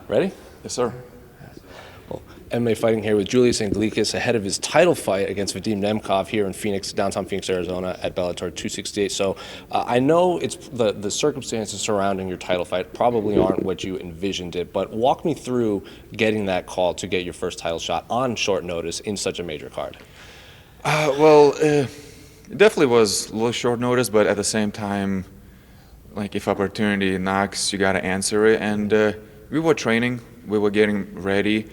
Ready? Yes, sir. Well, MMA Fighting here with Julius Anglickas ahead of his title fight against Vadim Nemkov here in Phoenix, downtown Phoenix, Arizona at Bellator 268. So I know it's the circumstances surrounding your title fight probably aren't what you envisioned it, but walk me through getting that call to get your first title shot on short notice in such a major card. It definitely was a little short notice, but at the same time, like if opportunity knocks, you gotta answer it. And we were training, we were getting ready,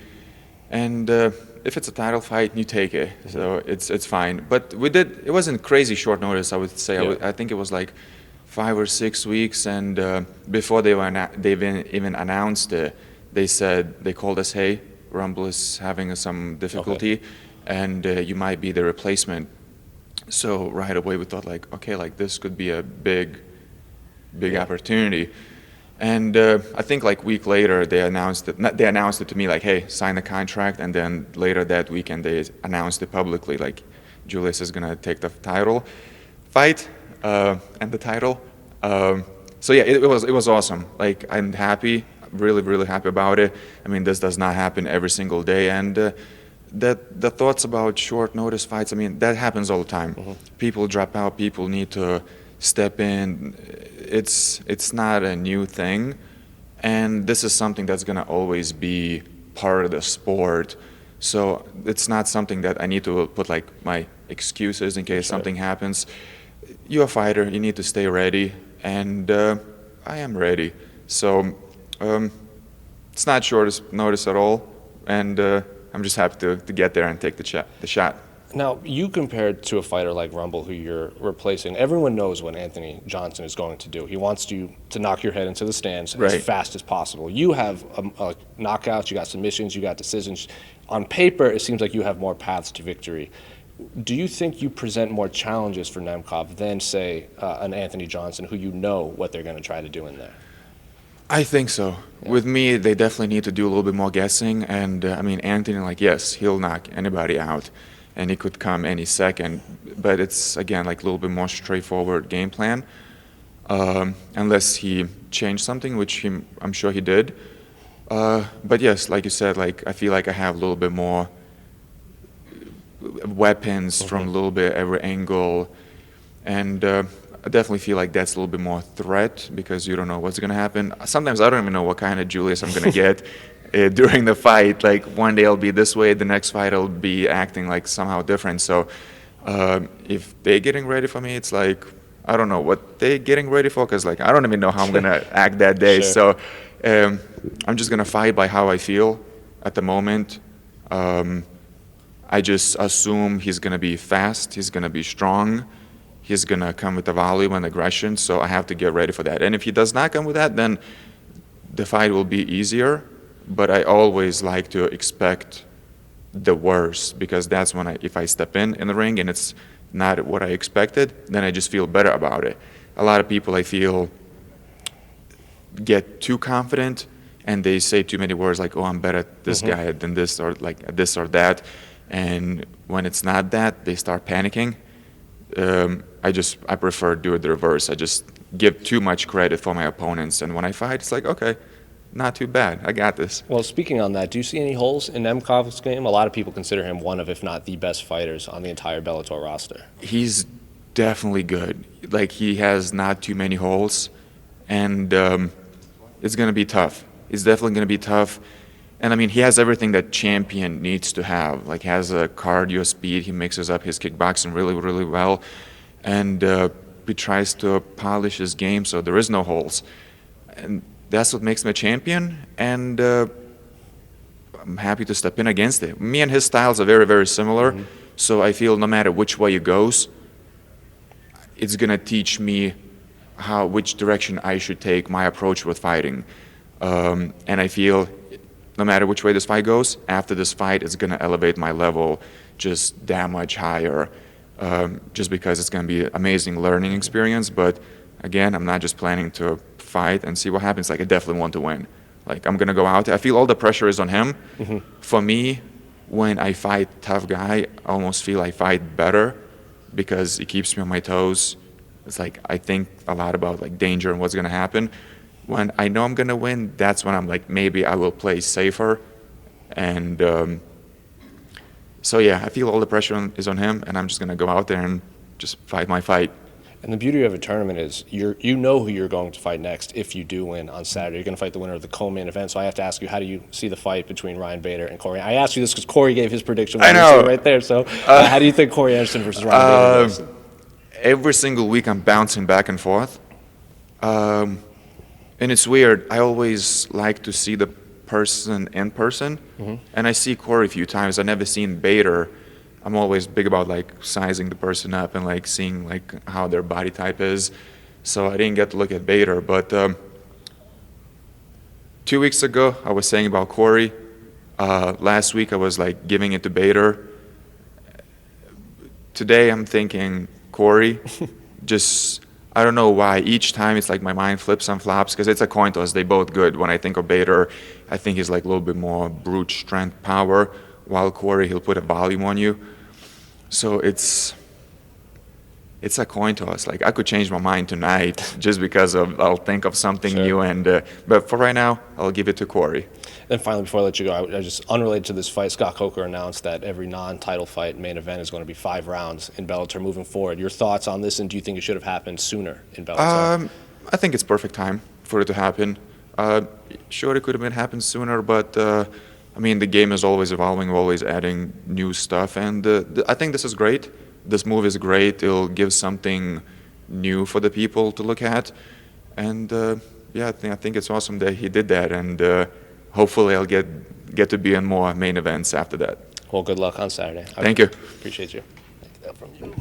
and if it's a title fight, you take it. So it's fine. But it wasn't crazy short notice, I would say. Yeah. I think it was like 5 or 6 weeks, and before they even announced it, they called us, hey, Rumble is having some difficulty. Okay. And you might be the replacement. So right away we thought like, okay, like this could be a big opportunity. And I think like week later they announced it to me like, hey, sign the contract. And then later that weekend they announced it publicly like Julius is gonna take the title fight and the title. So yeah, it was awesome. Like I'm happy, really happy about it. I mean, this does not happen every single day, and the thoughts about short notice fights, I mean, that happens all the time. Mm-hmm. People drop out, people need to step in. It's not a new thing, and this is something that's gonna always be part of the sport. So it's not something that I need to put like my excuses in case something happens. You're a fighter, you need to stay ready, and I am ready. So it's not short notice at all, and I'm just happy to get there and take the shot. Now, you compared to a fighter like Rumble, who you're replacing. Everyone knows what Anthony Johnson is going to do. He wants you to knock your head into the stands Right. as fast as possible. You have knockouts, you got submissions, you got decisions. On paper, it seems like you have more paths to victory. Do you think you present more challenges for Nemkov than, say, an Anthony Johnson, who you know what they're going to try to do in there? I think so. Yeah. With me, they definitely need to do a little bit more guessing. And I mean, Anthony, like, yes, he'll knock anybody out, and he could come any second. But it's again like a little bit more straightforward game plan, unless he changed something, which I'm sure he did. But yes, like you said, like I feel like I have a little bit more weapons from a little bit every angle, and I definitely feel like that's a little bit more threat because you don't know what's going to happen. Sometimes I don't even know what kind of Julius I'm going to get during the fight. Like one day I'll be this way, the next fight I'll be acting like somehow different. So if they're getting ready for me, it's like I don't know what they're getting ready for because like I don't even know how I'm going to act that day. Sure. So I'm just going to fight by how I feel at the moment. I just assume he's going to be fast, he's going to be strong, he's going to come with the volume and aggression, so I have to get ready for that. And if he does not come with that, then the fight will be easier, but I always like to expect the worst because that's when if I step in the ring and it's not what I expected, then I just feel better about it. A lot of people I feel get too confident and they say too many words like, oh, I'm better at this guy than this or like this or that. And when it's not that, they start panicking. I prefer to do it the reverse. I just give too much credit for my opponents. And when I fight, it's like, okay, not too bad. I got this. Well, speaking on that, do you see any holes in Nemkov's game? A lot of people consider him one of, if not the best fighters on the entire Bellator roster. He's definitely good. Like, he has not too many holes. And it's going to be tough. It's definitely going to be tough. And I mean, he has everything that champion needs to have. Like, has a cardio speed. He mixes up his kickboxing really well, and he tries to polish his game so there is no holes. And that's what makes him a champion. And I'm happy to step in against it. Me and his styles are very similar. So I feel no matter which way it goes, it's gonna teach me which direction I should take my approach with fighting. And I feel no matter which way this fight goes, after this fight, it's going to elevate my level just that much higher, just because it's going to be an amazing learning experience. But again, I'm not just planning to fight and see what happens. Like, I definitely want to win. Like, I'm going to go out there. I feel all the pressure is on him. For me, when I fight tough guy, I almost feel I fight better because it keeps me on my toes. It's like I think a lot about like danger and what's going to happen. when I know I'm gonna win, that's when I'm like, maybe I will play safer. And so yeah, I feel all the pressure is on him, and I'm just gonna go out there and just fight my fight. And the beauty of a tournament is you know who you're going to fight next if you do win on Saturday. You're going to fight the winner of the co-main event. So I have to ask you, how do you see the fight between Ryan Bader and Corey? I asked you this because Corey gave his prediction. I know. Right there. So how do you think Corey Anderson versus Ryan Bader goes? Every single week I'm bouncing back and forth. And it's weird. I always like to see the person in person. And I see Corey a few times. I've never seen Bader. I'm always big about like sizing the person up and like seeing like how their body type is. So I didn't get to look at Bader. But 2 weeks ago I was saying about Corey. Last week I was like giving it to Bader. Today I'm thinking Corey. Just I don't know why. Each time it's like my mind flips and flops because it's a coin toss. They both good. When I think of Bader, I think he's like a little bit more brute strength power, while Corey, he'll put a volume on you. So it's a coin toss. Like I could change my mind tonight just because I'll think of something new. And but for right now, I'll give it to Corey. Then finally, before I let you go, I just unrelated to this fight, Scott Coker announced that every non-title fight main event is going to be 5 rounds in Bellator moving forward. Your thoughts on this, and do you think it should have happened sooner in Bellator? I think it's perfect time for it to happen. Sure, it could have been happened sooner, but I mean, the game is always evolving, always adding new stuff, and I think this is great. This move is great. It'll give something new for the people to look at, and yeah, I think it's awesome that he did that, and hopefully I'll get to be in more main events after that. Well, good luck on Saturday. Thank you. Appreciate you. Thank you from you.